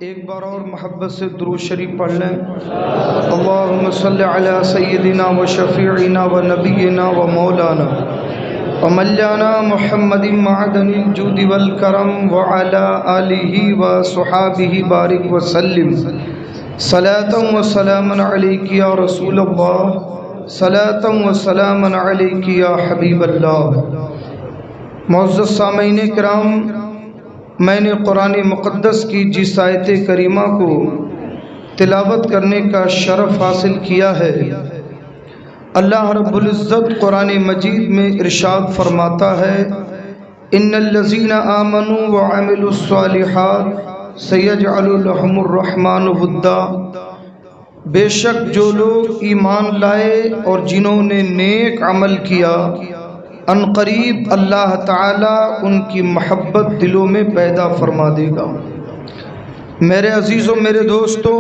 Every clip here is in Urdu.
ایک بار اور محبت سے درود شریف پڑھ لیں۔ اللہم صلی علی سیدنا و شفیعنا و نبینا و مولانا و مولانا محمد معدن الجود والکرم وعلی آلہ و صحابہ بارک وسلم۔ صلاة و سلاما علیک یا رسول اللہ، صلاة و سلاما علیک یا حبیب اللہ۔ معزز سامعین کرام، میں نے قرآن مقدس کی جس آیت کریمہ کو تلاوت کرنے کا شرف حاصل کیا ہے، اللہ رب العزت قرآن مجید میں ارشاد فرماتا ہے، ان الذین آمنوا وعملوا الصالحات سیجعل لهم الرحمن ودا۔ بے شک جو لوگ ایمان لائے اور جنہوں نے نیک عمل کیا، ان قریب اللہ تعالیٰ ان کی محبت دلوں میں پیدا فرما دے گا۔ میرے عزیزوں، میرے دوستوں،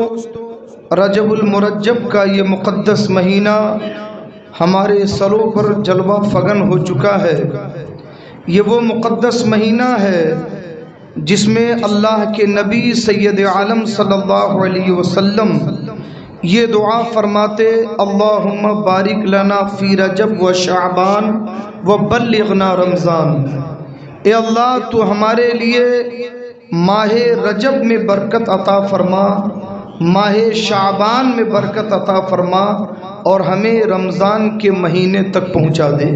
رجب المرجب کا یہ مقدس مہینہ ہمارے سروں پر جلوہ فگن ہو چکا ہے۔ یہ وہ مقدس مہینہ ہے جس میں اللہ کے نبی سید عالم صلی اللہ علیہ وسلم یہ دعا فرماتے، اللہم بارک لنا فی رجب و شعبان و بلغنا رمضان۔ اے اللہ، تو ہمارے لیے ماہ رجب میں برکت عطا فرما، ماہ شعبان میں برکت عطا فرما اور ہمیں رمضان کے مہینے تک پہنچا دے۔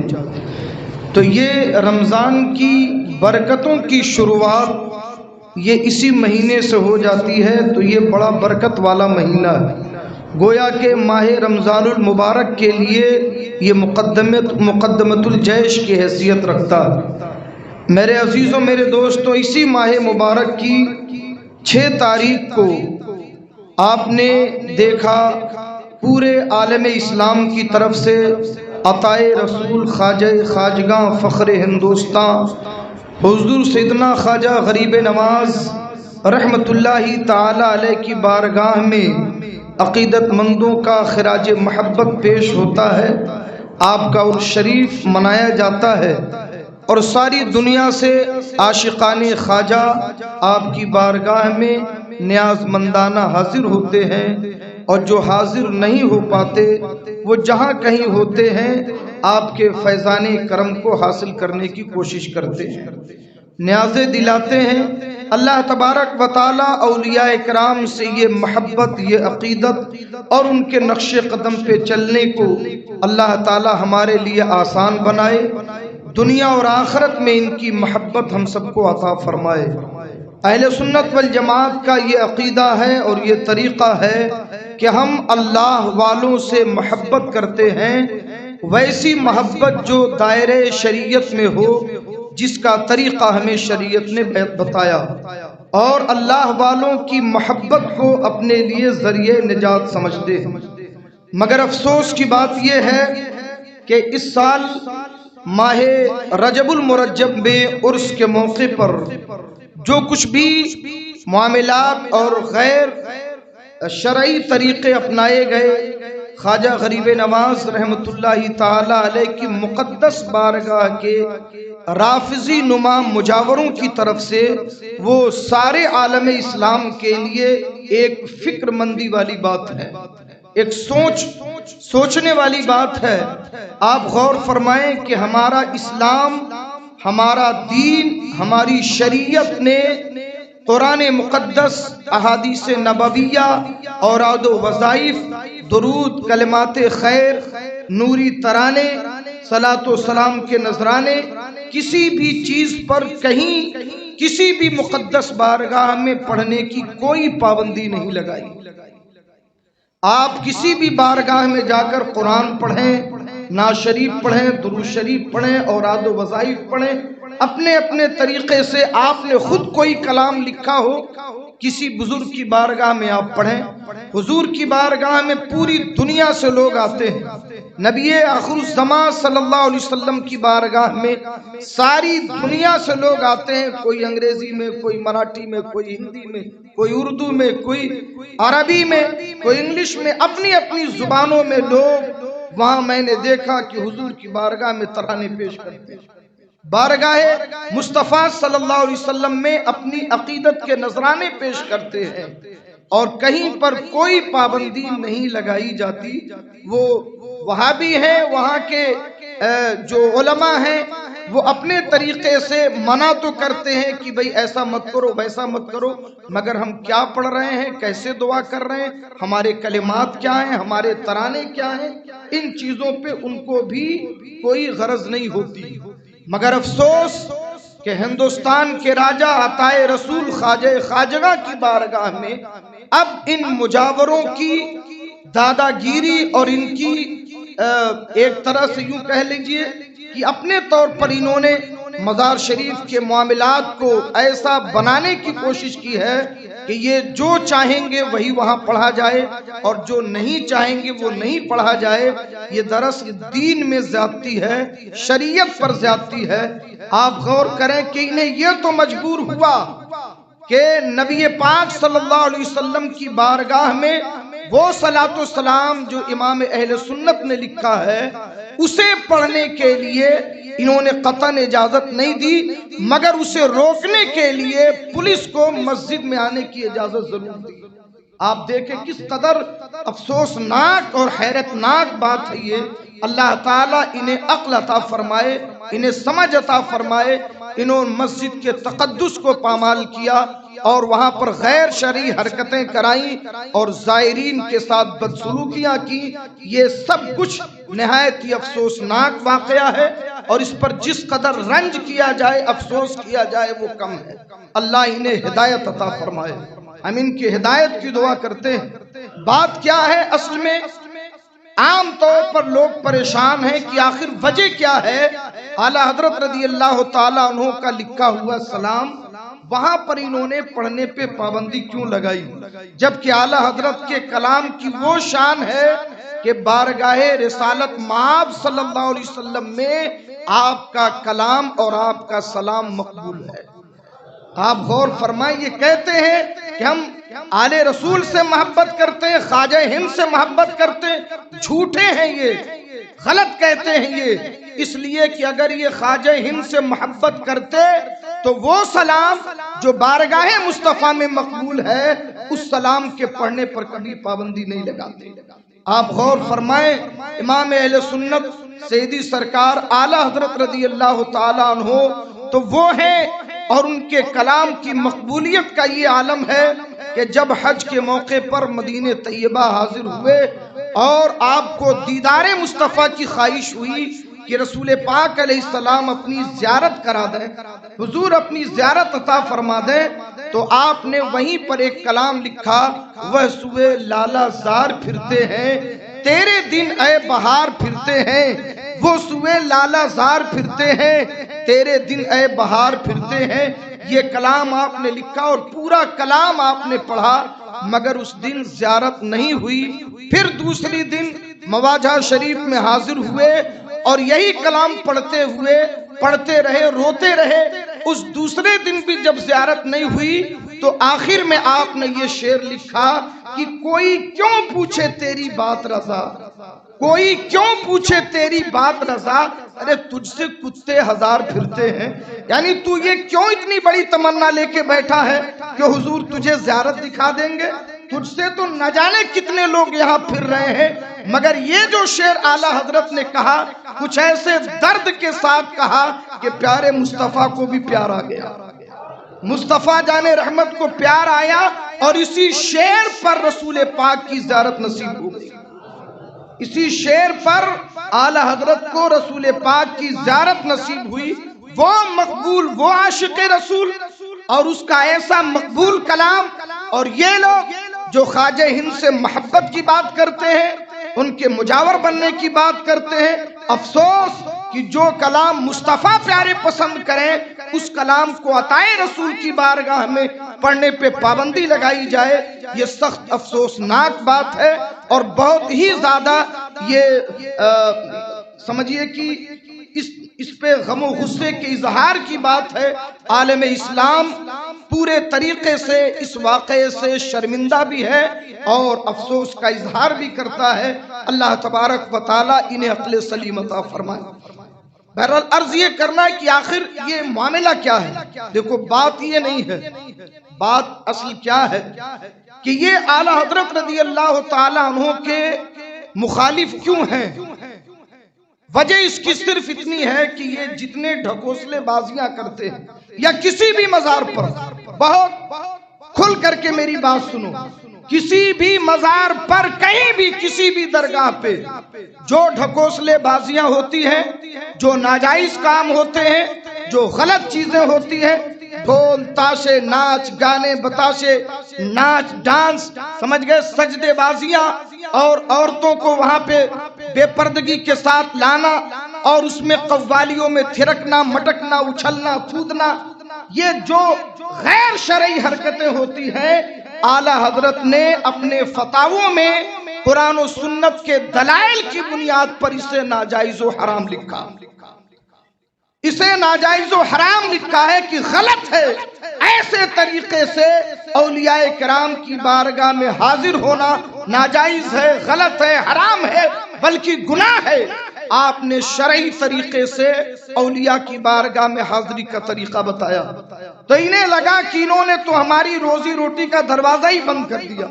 تو یہ رمضان کی برکتوں کی شروعات یہ اسی مہینے سے ہو جاتی ہے، تو یہ بڑا برکت والا مہینہ ہے۔ گویا کہ ماہ رمضان المبارک کے لیے یہ مقدمت الجیش کی حیثیت رکھتا ہے۔ میرے عزیزوں، میرے دوستوں، اسی ماہ مبارک کی 6 تاریخ کو آپ نے دیکھا پورے عالم اسلام کی طرف سے عطائے رسول خواجہ خواجگاں فخر ہندوستان حضور سیدنا خواجہ غریب نواز رحمت اللہ تعالی علیہ کی بارگاہ میں عقیدت مندوں کا خراج محبت پیش ہوتا ہے، آپ کا عرس شریف منایا جاتا ہے اور ساری دنیا سے عاشقان خواجہ آپ کی بارگاہ میں نیاز مندانہ حاضر ہوتے ہیں، اور جو حاضر نہیں ہو پاتے وہ جہاں کہیں ہوتے ہیں آپ کے فیضان کرم کو حاصل کرنے کی کوشش کرتے ہیں، نیازیں دلاتے ہیں۔ اللہ تبارک و تعالی اولیاء کرام سے یہ محبت، یہ عقیدت اور ان کے نقش قدم پہ چلنے کو اللہ تعالی ہمارے لیے آسان بنائے، دنیا اور آخرت میں ان کی محبت ہم سب کو عطا فرمائے۔ اہل سنت والجماعت کا یہ عقیدہ ہے اور یہ طریقہ ہے کہ ہم اللہ والوں سے محبت کرتے ہیں، ویسی محبت جو دائرہ شریعت میں ہو، جس کا طریقہ ہمیں شریعت نے بتایا، اور اللہ والوں کی محبت کو اپنے لیے ذریعہ نجات سمجھتے ہیں۔ مگر افسوس کی بات یہ ہے کہ اس سال ماہ رجب المرجب میں عرس کے موقع پر جو کچھ بھی معاملات اور غیر شرعی طریقے اپنائے گئے، خواجہ غریب نواز رحمت اللہ تعالی علیہ کی مقدس بارگاہ کے رافضی نما مجاوروں کی طرف سے، وہ سارے عالم اسلام کے لیے ایک فکر مندی والی بات ہے، ایک سوچنے والی بات ہے۔ آپ غور فرمائیں کہ ہمارا اسلام، ہمارا دین، ہماری شریعت نے قرآن مقدس، احادیث نبویہ، اوراد و وظائف، درود، کلمات خیر، نوری ترانے، صلاۃ و سلام کے نذرانے، کسی بھی چیز پر کہیں کسی بھی مقدس بارگاہ میں پڑھنے کی کوئی پابندی نہیں لگائی۔ آپ کسی بھی بارگاہ میں جا کر قرآن پڑھیں، نعت شریف پڑھیں، درود شریف پڑھیں، اوراد و وظائف پڑھیں، اپنے اپنے طریقے سے۔ آپ نے خود کوئی کلام لکھا ہو، کسی بزرگ کی بارگاہ میں آپ پڑھیں۔ حضور کی بارگاہ میں پوری دنیا سے لوگ آتے ہیں، نبی آخر الزمان صلی اللہ علیہ وسلم کی بارگاہ میں ساری دنیا سے لوگ آتے ہیں، کوئی انگریزی میں، کوئی مراٹھی میں، کوئی ہندی میں، کوئی اردو میں، کوئی عربی میں، کوئی انگلش میں، اپنی اپنی زبانوں میں لوگ وہاں میں نے دیکھا کہ حضور کی بارگاہ میں ترانے پیش کرتے ہیں۔ بارگاہ مصطفیٰ صلی اللہ علیہ وسلم میں اپنی عقیدت کے نذرانے پیش کرتے ہیں اور کہیں پر کوئی پابندی نہیں لگائی جاتی۔ وہ وہابی ہیں، وہاں کے جو علماء ہیں وہ اپنے طریقے سے منع تو کرتے ہیں کہ بھئی ایسا مت کرو ویسا مت کرو، مگر ہم کیا پڑھ رہے ہیں، کیسے دعا کر رہے ہیں، ہمارے کلمات کیا ہیں، ہمارے ترانے کیا ہیں، ان چیزوں پہ ان کو بھی کوئی غرض نہیں ہوتی۔ مگر افسوس کہ ہندوستان کے راجہ عطائے رسول خواجہ خواجگاں کی بارگاہ میں اب ان مجاوروں کی دادا گیری اور ان کی ایک طرح سے یوں کہہ لیجئے کہ اپنے طور پر انہوں نے مزار شریف کے معاملات کو ایسا بنانے کی کوشش کی ہے کہ یہ جو چاہیں گے وہی وہاں پڑھا جائے اور جو نہیں چاہیں گے وہ نہیں پڑھا جائے۔ یہ دراصل دین میں زیادتی ہے، شریعت پر زیادتی ہے۔ آپ غور کریں کہ انہیں یہ تو مجبور ہوا کہ نبی پاک صلی اللہ علیہ وسلم کی بارگاہ میں وہ صلاۃ و سلام جو امام اہل سنت نے لکھا ہے اسے پڑھنے کے لیے انہوں نے قطعاً اجازت نہیں دی، مگر اسے روکنے کے لیے پولیس کو مسجد میں آنے کی اجازت ضرور دی۔ آپ دیکھیں کس قدر افسوسناک اور حیرتناک بات ہے یہ۔ اللہ تعالیٰ انہیں عقل عطا فرمائے، انہیں سمجھ عطا فرمائے۔ انہوں نے مسجد کے تقدس کو پامال کیا اور وہاں پر غیر شرعی حرکتیں کرائیں اور زائرین کے ساتھ بدسلوکیاں کی۔ یہ سب کچھ نہایت ہی افسوسناک واقعہ ہے اور اس پر جس قدر رنج کیا جائے، افسوس کیا جائے وہ کم ہے۔ اللہ انہیں ہدایت عطا فرمائے، ہم ان کی ہدایت کی دعا کرتے ہیں۔ بات کیا ہے اصل میں؟ عام طور پر لوگ پریشان ہیں کہ آخر وجہ کیا ہے؟ اعلیٰ حضرت رضی اللہ تعالیٰ عنہ کا لکھا ہوا سلام وہاں پر انہوں نے پڑھنے پہ پابندی کیوں لگائی، جبکہ اعلیٰ حضرت کے کلام کی وہ شان ہے کہ بارگاہ رسالت مآب صلی اللہ علیہ وسلم میں آپ کا کلام اور آپ کا سلام مقبول ہے۔ آپ غور فرمائیں، یہ کہتے ہیں کہ ہم آل رسول سے محبت کرتے ہیں، خواجہ ہند سے محبت کرتے ہیں، جھوٹے ہیں، یہ غلط کہتے ہیں یہ، اس لیے کہ اگر یہ خواجہ ہند سے محبت کرتے تو وہ سلام جو بارگاہ مصطفیٰ میں مقبول ہے اس سلام کے پڑھنے پر کبھی پابندی نہیں لگاتے۔ آپ غور فرمائیں، امام اہل سنت سیدی سرکار اعلیٰ حضرت رضی اللہ تعالیٰ عنہ تو وہ ہیں، اور ان کے کلام کی مقبولیت کا یہ عالم ہے کہ جب حج کے موقع پر مدینہ طیبہ حاضر ہوئے اور آپ کو دیدار مصطفیٰ کی خواہش ہوئی کہ رسول پاک علیہ السلام اپنی زیارت کرا دیں، حضور اپنی زیارت عطا فرما دیں، تو آپ نے وہیں پر ایک کلام لکھا، وہ سوئے لالا زار پھرتے ہیں تیرے دن اے بہار پھرتے ہیں، وہ سوئے لالا زار پھرتے ہیں تیرے دن اے بہار پھرتے ہیں۔ یہ کلام آپ نے لکھا اور پورا کلام آپ نے پڑھا، مگر اس دن زیارت نہیں ہوئی۔ پھر دوسری دن مواجہ شریف میں حاضر ہوئے اور یہی کلام پڑھتے ہوئے پڑھتے رہے، روتے رہے۔ اس دوسرے دن بھی جب زیارت نہیں ہوئی تو آخر میں آپ نے یہ شعر لکھا کہ کوئی کیوں پوچھے تیری بات رضا، کوئی کیوں پوچھے تیری بات رضا، ارے تجھ سے کتے ہزار پھرتے ہیں۔ یعنی تو یہ کیوں اتنی بڑی تمنا لے کے بیٹھا ہے کہ حضور تجھے زیارت دکھا دیں گے؟ تجھ سے تو نہ جانے کتنے لوگ یہاں پھر رہے ہیں۔ مگر یہ جو شعر اعلیٰ حضرت نے کہا کچھ ایسے درد کے ساتھ کہا کہ پیارے مصطفیٰ کو بھی پیار آ گیا، مصطفیٰ جان رحمت کو پیار آیا اور اسی شعر پر رسول پاک کی زیارت نصیب ہو گئی۔ اسی شعر پر اعلیٰ حضرت کو رسول پاک کی زیارت نصیب ہوئی۔ وہ مقبول، وہ عاشق رسول اور اس کا ایسا مقبول کلام، اور یہ لوگ جو خواجہ ہند سے محبت کی بات کرتے ہیں، ان کے مجاور بننے کی بات کرتے ہیں۔ افسوس کہ جو کلام مصطفیٰ پیارے پسند کریں اس کلام کو عطائے رسول کی بارگاہ میں پڑھنے پہ پابندی لگائی جائے، یہ سخت افسوسناک بات ہے اور بہت ہی زیادہ یہ سمجھیے کہ اس پہ غم و غصے کے اظہار کی بات ہے۔ عالم اسلام پورے طریقے سے اس واقعے سے شرمندہ بھی ہے اور افسوس کا اظہار بھی کرتا ہے۔ اللہ تبارک و تعالی انہیں عقل سلیم عطا فرمائے۔ بہرحال عرض یہ کرنا ہے کہ آخر یہ معاملہ کیا ہے. دیکھو بات یہ نہیں ہے، بات اصل کیا ہے کہ یہ اعلی حضرت رضی اللہ تعالی عنہ کے مخالف کیوں ہیں. وجہ اس کی صرف اتنی ہے کہ یہ جتنے ڈھکوسلے بازیاں کرتے ہیں یا کسی بھی مزار پر، بہت کھل کر کے میری بات سنو، کسی بھی مزار پر کہیں بھی کسی بھی درگاہ پہ جو ڈھکوسلے بازیاں ہوتی ہیں، جو ناجائز کام ہوتے ہیں، جو غلط چیزیں ہوتی ہیں، ڈھول تاشے ناچ گانے بتاشے ناچ ڈانس سمجھ گئے، سجدے بازیاں اور عورتوں کو وہاں پہ بے پردگی کے ساتھ لانا اور اس میں قوالیوں میں تھرکنا مٹکنا اچھلنا کودنا، یہ جو غیر شرعی حرکتیں ہوتی ہیں، اعلی حضرت نے اپنے فتاووں میں قرآن و سنت کے دلائل کی بنیاد پر اسے ناجائز و حرام لکھا. اسے ناجائز و حرام لکھا ہے کہ غلط ہے ایسے طریقے سے اولیاء کرام کی بارگاہ میں حاضر ہونا، ناجائز ہے، غلط ہے، حرام ہے، بلکہ گناہ ہے. آپ نے شرعی طریقے سے اولیاء کی بارگاہ میں حاضری کا طریقہ بتایا. تو انہیں لگا کہ انہوں نے تو ہماری روزی روٹی کا دروازہ ہی بند کر دیا،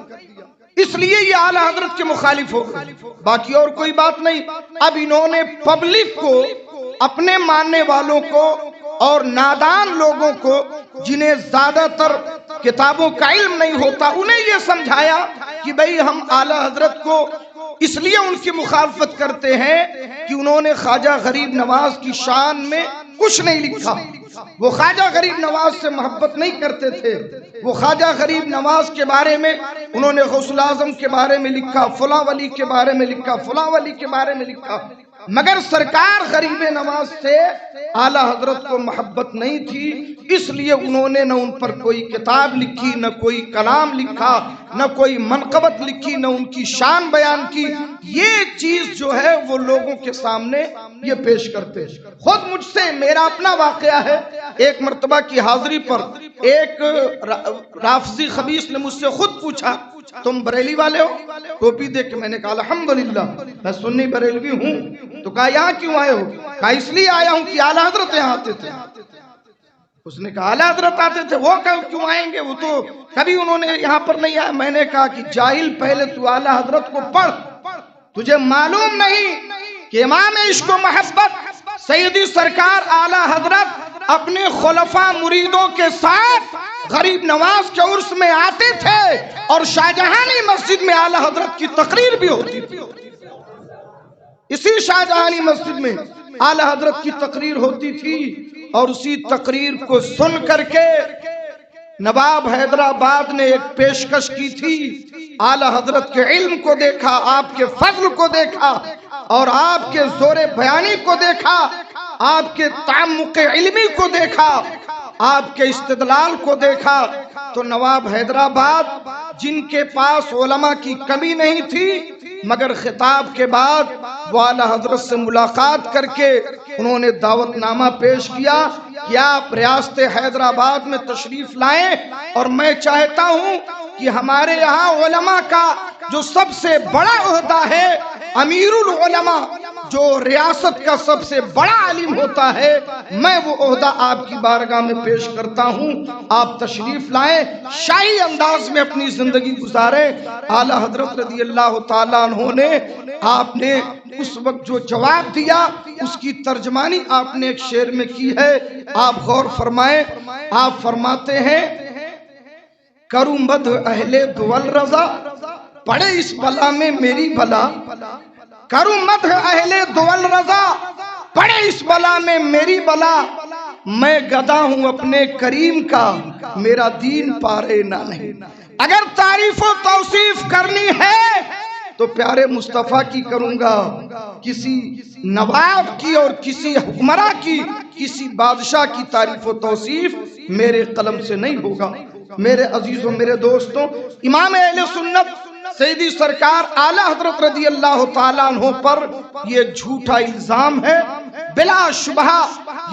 اس لیے یہ اعلی حضرت کے مخالف ہو گئے، باقی اور کوئی بات نہیں. اب انہوں نے پبلک کو، اپنے ماننے والوں کو اور نادان لوگوں کو جنہیں زیادہ تر کتابوں کا علم نہیں ہوتا، انہیں یہ سمجھایا کہ بھئی ہم اعلی حضرت کو اس لیے ان کی مخالفت کرتے ہیں کہ انہوں نے خواجہ غریب نواز کی شان میں کچھ نہیں لکھا. وہ خواجہ غریب نواز سے محبت نہیں کرتے تھے، وہ خواجہ غریب نواز کے بارے میں انہوں نے غوث الاعظم کے بارے میں لکھا، فلاں ولی کے بارے میں لکھا، فلاں ولی کے بارے میں لکھا، مگر سرکار غریب نواز سے اعلی حضرت کو محبت نہیں تھی، اس لیے انہوں نے نہ ان پر کوئی کتاب لکھی، نہ کوئی کلام لکھا، نہ کوئی منقبت لکھی، نہ ان کی شان بیان کی. یہ چیز جو ہے وہ لوگوں کے سامنے یہ پیش کرتے. خود مجھ سے میرا اپنا واقعہ ہے، ایک مرتبہ کی حاضری پر ایک رافضی خبیث نے مجھ سے خود پوچھا تم بریلی والے ہو؟ ٹوپی دیکھ کے میں نے کہا الحمدللہ میں سنی بریلوی ہوں. تو کہا یہاں کیوں آئے ہو؟ کہا اس لیے آیا ہوں کہ اعلی حضرت یہاں آتے تھے. اس نے کہا اعلی حضرت آتے تھے، وہ کیوں آئیں گے، وہ تو کبھی انہوں نے یہاں پر نہیں آیا. میں نے کہا کہ جاہل، پہلے تو اعلی حضرت کو پڑھ، تجھے معلوم نہیں کہ امام عشق و محبت سیدی سرکار اعلی حضرت اپنے خلفاء مریدوں کے ساتھ غریب نواز کے عرس میں آتے تھے اور شاہجہانی مسجد میں اعلی حضرت کی تقریر بھی ہوتی تھی. اسی شاہجہانی مسجد میں اعلی حضرت کی تقریر ہوتی تھی اور اسی تقریر کو سن کر کے نواب حیدرآباد نے ایک پیشکش کی تھی. اعلی حضرت کے علم کو دیکھا، آپ کے فضل کو دیکھا اور آپ کے زور بیانی کو دیکھا، آپ کے تعمق علمی کو دیکھا، آپ کے استدلال کو دیکھا. تو نواب حیدرآباد جن کے پاس علماء کی کمی نہیں تھی، مگر خطاب کے بعد وہ اعلی حضرت سے ملاقات کر کے انہوں نے دعوت نامہ پیش کیا کہ آپ ریاست حیدرآباد میں تشریف لائیں اور میں چاہتا ہوں کہ ہمارے یہاں علماء کا جو سب سے بڑا عہدہ ہے، امیر العلماء، جو ریاست کا سب سے بڑا عالم ہوتا ہے، میں وہ عہدہ آپ کی بارگاہ میں پیش کرتا ہوں، آپ تشریف لائیں، شاہی انداز میں اپنی زندگی گزاریں. اعلی حضرت رضی اللہ تعالیٰ عنہ نے، آپ نے اس وقت جو جواب دیا اس کی ترجمانی آپ نے ایک شعر میں کی ہے، آپ غور فرمائیں. آپ فرماتے ہیں کروں مدح اہل دول رضا، پڑے اس بلا میں میری بلا، کروں مدح اہل دول رضا، پڑے اس بلا میں میری بلا، میں گدا ہوں اپنے کریم کا، میرا دین پارے نہ نہیں. اگر تعریف و توصیف کرنی ہے تو پیارے مصطفیٰ کی کروں گا، کسی نواب کی اور کسی حکمراں کی، کسی بادشاہ کی تعریف و توصیف میرے قلم سے نہیں ہوگا. میرے عزیزوں، میرے دوستوں، امام اہل سنت سیدی سرکار اعلی حضرت رضی اللہ تعالیٰ عنہ پر یہ جھوٹا الزام ہے، بلا شبہ،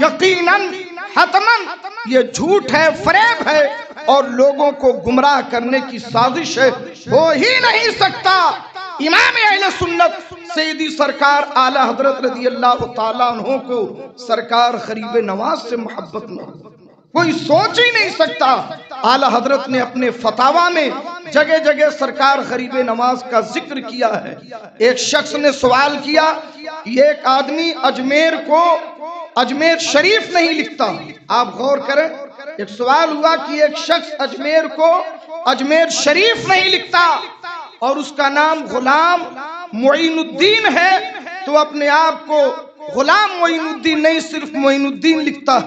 یقیناً، حتماً یہ جھوٹ ہے، فریب ہے اور لوگوں کو گمراہ کرنے کی سازش ہے. ہو ہی نہیں سکتا. امام اہل سنت سیدی سرکار اعلی حضرت رضی اللہ تعالیٰ عنہ کو سرکار غریب نواز سے محبت نہ ہو؟ کوئی سوچ ہی نہیں سکتا۔ اعلی حضرت نے اپنے فتاوا میں جگہ جگہ سرکار غریب نواز کا ذکر کیا ہے۔ ایک شخص نے سوال کیا، ایک آدمی اجمیر کو اجمیر شریف نہیں لکھتا۔ آپ غور کریں، ایک سوال ہوا کہ ایک شخص اجمیر کو اجمیر شریف نہیں لکھتا اور اس کا نام غلام معین الدین ہے، تو اپنے آپ کو غلام معین الدین نہیں صرف معین الدین لکھتا۔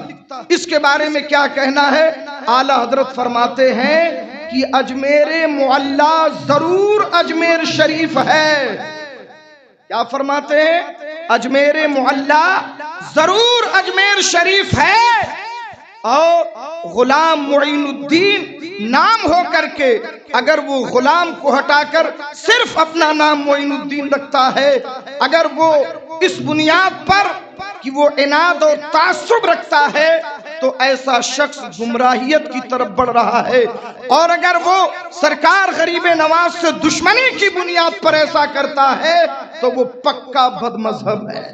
اس کے بارے میں کیا کہنا ہے؟ اعلی حضرت فرماتے ہیں کہ اجمیر معلا ضرور اجمیر شریف ہے۔ کیا فرماتے ہیں؟ اجمیر معلا ضرور اجمیر شریف ہے، اور غلام معین الدین نام ہو کر کے اگر وہ غلام کو ہٹا کر صرف اپنا نام معین الدین رکھتا ہے، اگر وہ اس بنیاد پر کہ وہ عناد اور تعصب رکھتا ہے، تو ایسا شخص گمراہیت کی طرف بڑھ رہا ہے۔ اور اگر وہ سرکار غریب نواز سے دشمنی کی بنیاد پر ایسا کرتا ہے تو وہ پکا بد مذہب ہے۔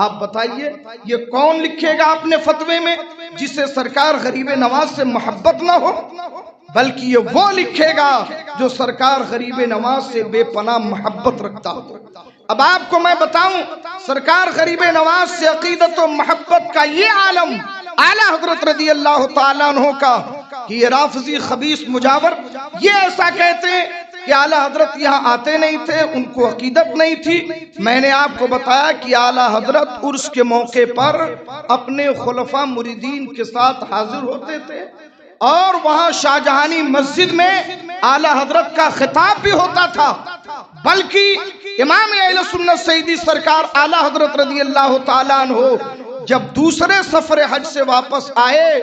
آپ بتائیے یہ کون لکھے گا اپنے فتوے میں جسے سرکار غریب نواز سے محبت نہ ہو؟ بلکہ یہ وہ لکھے گا جو سرکار غریب نواز سے بے پناہ محبت رکھتا ہو۔ اب آپ کو میں بتاؤں، سرکار غریب نواز سے عقیدت و محبت کا یہ عالم اعلی حضرت رضی اللہ تعالیٰ عنہ کا کہ یہ رافضی خبیث مجاور یہ ایسا کہتے ہیں کہ اعلی حضرت یہاں آتے نہیں تھے، ان کو عقیدت نہیں تھی۔ میں نے آپ کو بتایا کہ اعلی حضرت عرس کے موقع پر اپنے خلفاء مریدین کے ساتھ حاضر ہوتے تھے، اور وہاں شاہجہانی مسجد میں اعلی حضرت کا خطاب بھی ہوتا تھا۔ بلکہ امام اہل سنت سیدی سرکار اعلی حضرت رضی اللہ تعالیٰ عنہ جب دوسرے سفر حج سے واپس آئے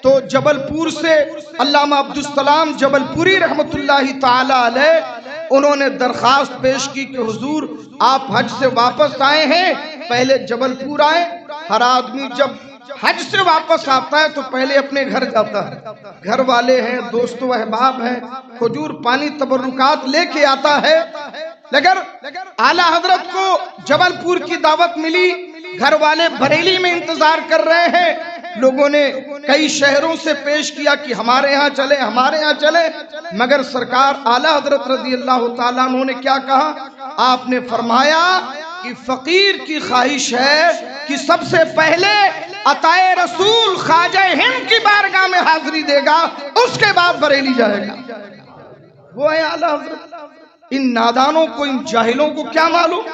تو جبل پور سے علامہ عبدالسلام جبل پوری رحمت اللہ تعالی علیہ انہوں نے درخواست پیش کی کہ حضور آپ حج سے واپس آئے ہیں، پہلے جبل پور آئے۔ ہر آدمی جب حج سے واپس آتا ہے تو پہلے اپنے گھر جاتا ہے، گھر والے ہیں، دوست و احباب ہیں، کھجور پانی تبرکات لے کے آتا ہے۔ لیکن اعلی حضرت کو جبل پور کی دعوت ملی، گھر والے بریلی میں انتظار کر رہے ہیں، لوگوں نے کئی شہروں سے پیش کیا کہ ہمارے ہاں چلے ہمارے ہاں چلے، مگر سرکار اعلی حضرت رضی اللہ تعالیٰ عنہ نے کیا کہا؟ آپ نے فرمایا کہ فقیر کی خواہش ہے کہ سب سے پہلے عطائے رسول خواجہ ہند کی بارگاہ میں حاضری دے گا، اس کے بعد بریلی جائے گا۔ وہ ہے اعلی حضرت۔ ان نادانوں کو، ان جاہلوں کو کیا معلوم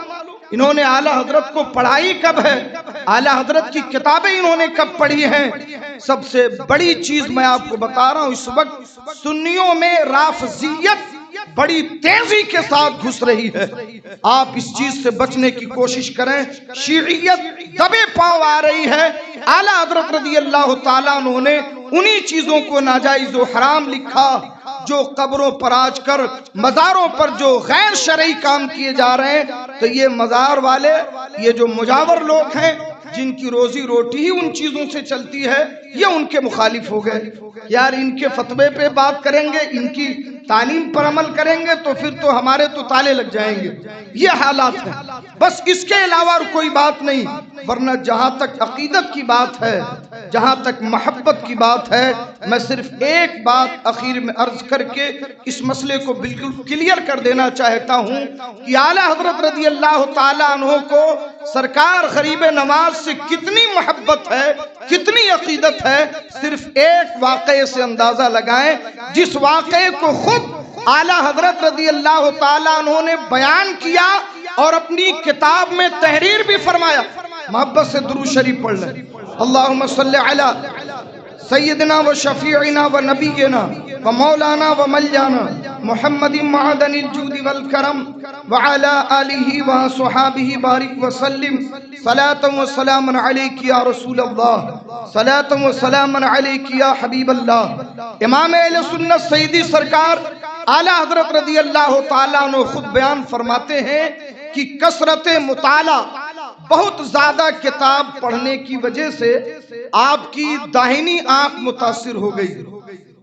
انہوں نے اعلی حضرت کو پڑھائی کب ہے، اعلی حضرت کی کتابیں انہوں نے کب پڑھی ہیں۔ سب سے بڑی چیز میں آپ کو بتا رہا ہوں، اس وقت سنیوں میں رافضیت بڑی تیزی کے ساتھ گھس رہی ہے، آپ اس چیز سے بچنے کی کوشش کریں۔ شیعیت دبے پاؤں آ رہی ہے۔ اعلی حضرت رضی اللہ تعالیٰ عنہ نے انہی چیزوں کو ناجائز و حرام لکھا جو قبروں پر آج کر مزاروں پر جو غیر شرعی کام کیے جا رہے ہیں، تو یہ مزار والے، یہ جو مجاور لوگ ہیں جن کی روزی روٹی ہی ان چیزوں سے چلتی ہے، یہ ان کے مخالف ہو گئے۔ یار ان کے فتوے پہ بات کریں گے، ان کی تعلیم پر عمل کریں گے تو پھر تو ہمارے تو تالے لگ جائیں گے۔ یہ حالات ہیں، بس اس کے علاوہ اور کوئی بات نہیں۔ ورنہ جہاں تک عقیدت کی بات ہے، جہاں تک محبت کی بات ہے، میں صرف ایک بات اخیر میں عرض کر کے اس مسئلے کو بالکل کلیئر کر دینا چاہتا ہوں کہ اعلی حضرت رضی اللہ تعالیٰ عنہ کو سرکار غریب نواز سے کتنی محبت ہے، کتنی عقیدت ہے، صرف ایک واقعے سے اندازہ لگائیں، جس واقعے کو خود اعلی حضرت رضی اللہ تعالیٰ عنہ نے بیان کیا اور اپنی کتاب میں تحریر بھی فرمایا۔ محبت سے درود شریف پڑھ لیں۔ اللہم صلی علی سیدنا و شفیعنا و نبینا و مولانا و ملیانا محمد معدن الجود والکرم وعلا آلہ و صحابہ بارک وسلم صلاة و سلام علیک یا رسول اللہ، صلاة و سلام علیک یا حبیب اللہ۔ امام اہل سنت سیدی سرکار اعلی حضرت رضی اللہ تعالیٰ عنہ خود بیان فرماتے ہیں کہ کثرت مطالعہ، بہت زیادہ کتاب پڑھنے کی وجہ سے آپ کی داہنی آنکھ متاثر ہو گئی،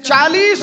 40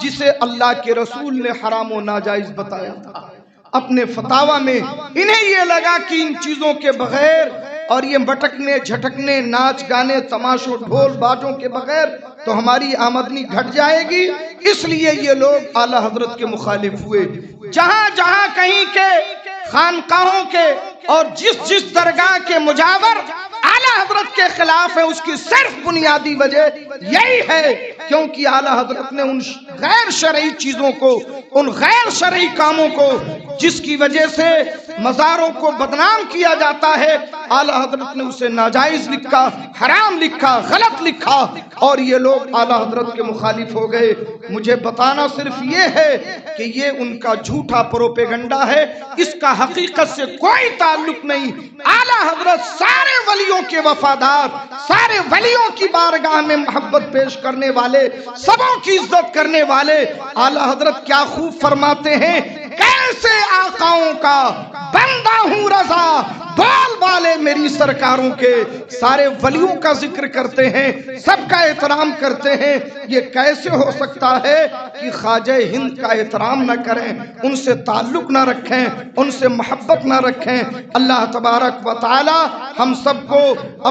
جسے اللہ کے رسول نے حرام و ناجائز بتایا تھا۔ اپنے فتاوی میں انہیں یہ لگا کہ ان چیزوں کے بغیر اور یہ بٹکنے جھٹکنے ناچ گانے تماشوں ڈھول باجوں کے بغیر تو ہماری آمدنی گھٹ جائے گی، اس لیے یہ لوگ اعلیٰ حضرت کے مخالف ہوئے۔ جہاں جہاں کہیں کے خانقاہوں کے اور جس درگاہ کے مجاور اعلیٰ حضرت کے خلاف ہے، اس کی صرف بنیادی وجہ یہی ہے کیونکہ اعلیٰ حضرت نے ان غیر شرعی چیزوں کو، ان غیر شرعی کاموں کو جس کی وجہ سے مزاروں کو بدنام کیا جاتا ہے، اعلیٰ حضرت نے اسے ناجائز لکھا، حرام لکھا، غلط لکھا، اور یہ لوگ اعلیٰ حضرت کے مخالف ہو گئے۔ مجھے بتانا صرف یہ ہے کہ یہ ان کا جھوٹا پروپیگنڈا ہے، اس کا حقیقت سے کوئی تعلق نہیں۔ اعلیٰ حضرت سارے ولیوں کے وفادار، سارے ولیوں کی بارگاہ میں محبت پیش کرنے والے، سبوں کی عزت کرنے والے، اعلیٰ حضرت کیا خوب فرماتے ہیں، کیسے آقاؤں کا بندہ ہوں رضا، بول بالے میری سرکاروں کے۔ سارے ولیوں کا ذکر کرتے ہیں، سب کا احترام کرتے ہیں، یہ کیسے ہو سکتا ہے کہ خواجہ ہند کا احترام نہ کریں، ان سے تعلق نہ رکھیں، ان سے محبت نہ رکھیں۔ اللہ تبارک و تعالی ہم سب کو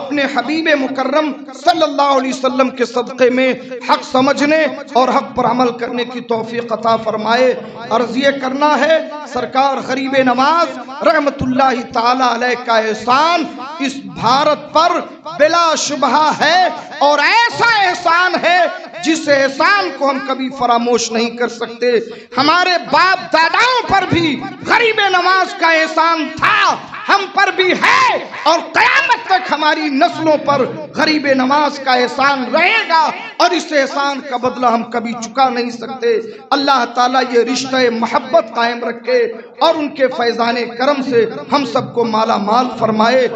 اپنے حبیب مکرم صلی اللہ علیہ وسلم کے صدقے میں حق سمجھنے اور حق پر عمل کرنے کی توفیق عطا فرمائے۔ عرض یہ کرنا ہے، سرکار غریب نواز رحمت اللہ تعالی علیہ کا احسان اس بھارت پر بلا شبہ ہے، اور ایسا احسان ہے جس احسان کو ہم کبھی فراموش نہیں کر سکتے۔ ہمارے باپ داداؤں پر بھی غریب نواز کا احسان تھا، ہم پر بھی ہے، اور قیامت تک ہماری نسلوں پر غریب نواز کا احسان رہے گا، اور اس احسان کا بدلہ ہم کبھی چکا نہیں سکتے۔ اللہ تعالیٰ یہ رشتہ محبت قائم رکھے اور ان کے فیضان کرم سے ہم سب کو مالا مال فرمائے۔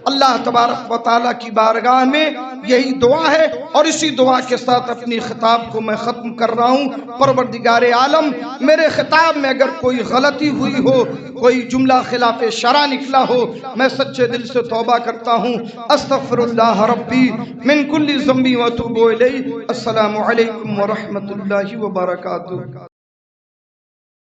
اللہ تبارک و تعالیٰ کی بارگاہ میں یہی دعا ہے، اور اسی دعا کے ساتھ اپنی خطاب کو میں ختم کر رہا ہوں۔ پروردگار عالم، میرے خطاب میں اگر کوئی غلطی ہوئی ہو، کوئی جملہ خلاف شرع نکلا ہو، میں سچے دل سے توبہ کرتا ہوں۔ استغفر اللہ ربی من کل ذنب و اتوب الیہ۔ السلام علیکم ورحمۃ اللہ وبرکاتہ۔